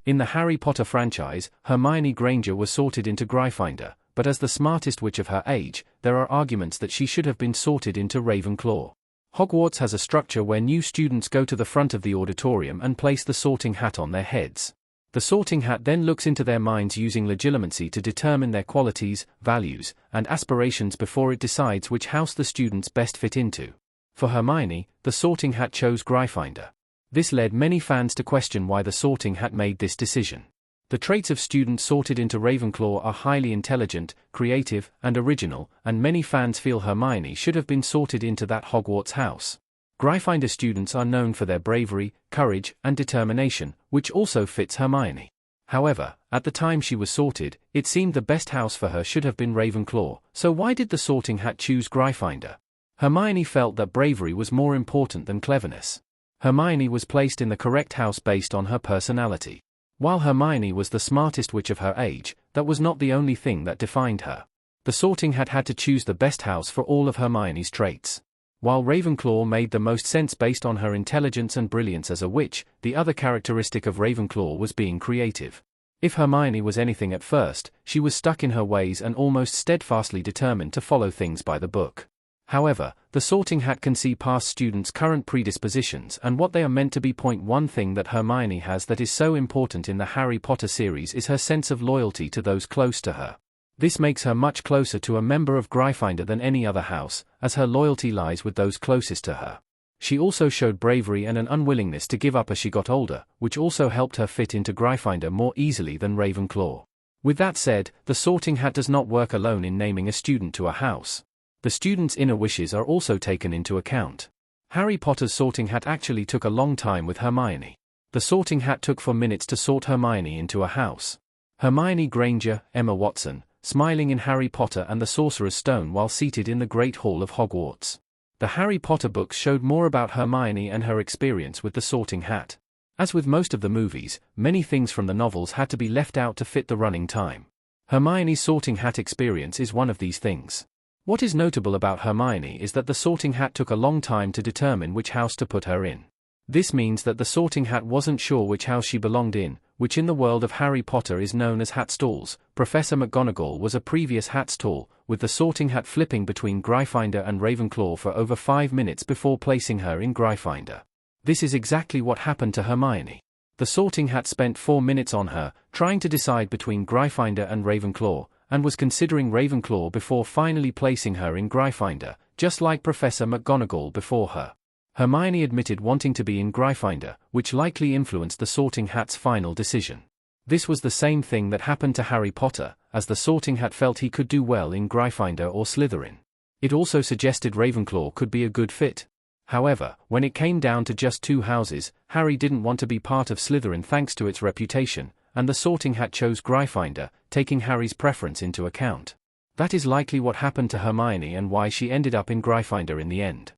In the Harry Potter franchise, Hermione Granger was sorted into Gryffindor, but as the smartest witch of her age, there are arguments that she should have been sorted into Ravenclaw. Hogwarts has a structure where new students go to the front of the auditorium and place the sorting hat on their heads. The sorting hat then looks into their minds using legilimency to determine their qualities, values, and aspirations before it decides which house the students best fit into. For Hermione, the sorting hat chose Gryffindor. This led many fans to question why the sorting hat made this decision. The traits of students sorted into Ravenclaw are highly intelligent, creative, and original, and many fans feel Hermione should have been sorted into that Hogwarts house. Gryffindor students are known for their bravery, courage, and determination, which also fits Hermione. However, at the time she was sorted, it seemed the best house for her should have been Ravenclaw, so why did the sorting hat choose Gryffindor? Hermione felt that bravery was more important than cleverness. Hermione was placed in the correct house based on her personality. While Hermione was the smartest witch of her age, that was not the only thing that defined her. The sorting hat had to choose the best house for all of Hermione's traits. While Ravenclaw made the most sense based on her intelligence and brilliance as a witch, the other characteristic of Ravenclaw was being creative. If Hermione was anything at first, she was stuck in her ways and almost steadfastly determined to follow things by the book. However, the sorting hat can see past students' current predispositions and what they are meant to be. One thing that Hermione has that is so important in the Harry Potter series is her sense of loyalty to those close to her. This makes her much closer to a member of Gryffindor than any other house, as her loyalty lies with those closest to her. She also showed bravery and an unwillingness to give up as she got older, which also helped her fit into Gryffindor more easily than Ravenclaw. With that said, the sorting hat does not work alone in naming a student to a house. The student's inner wishes are also taken into account. Harry Potter's sorting hat actually took a long time with Hermione. The sorting hat took 4 minutes to sort Hermione into a house. Hermione Granger, Emma Watson, smiling in Harry Potter and the Sorcerer's Stone while seated in the Great Hall of Hogwarts. The Harry Potter books showed more about Hermione and her experience with the sorting hat. As with most of the movies, many things from the novels had to be left out to fit the running time. Hermione's sorting hat experience is one of these things. What is notable about Hermione is that the sorting hat took a long time to determine which house to put her in. This means that the sorting hat wasn't sure which house she belonged in, which in the world of Harry Potter is known as hat stalls. Professor McGonagall was a previous hat stall, with the sorting hat flipping between Gryffindor and Ravenclaw for over 5 minutes before placing her in Gryffindor. This is exactly what happened to Hermione. The sorting hat spent 4 minutes on her, trying to decide between Gryffindor and Ravenclaw, and was considering Ravenclaw before finally placing her in Gryffindor, just like Professor McGonagall before her. Hermione admitted wanting to be in Gryffindor, which likely influenced the sorting hat's final decision. This was the same thing that happened to Harry Potter, as the sorting hat felt he could do well in Gryffindor or Slytherin. It also suggested Ravenclaw could be a good fit. However, when it came down to just 2 houses, Harry didn't want to be part of Slytherin thanks to its reputation, and the sorting hat chose Gryffindor, taking Harry's preference into account. That is likely what happened to Hermione and why she ended up in Gryffindor in the end.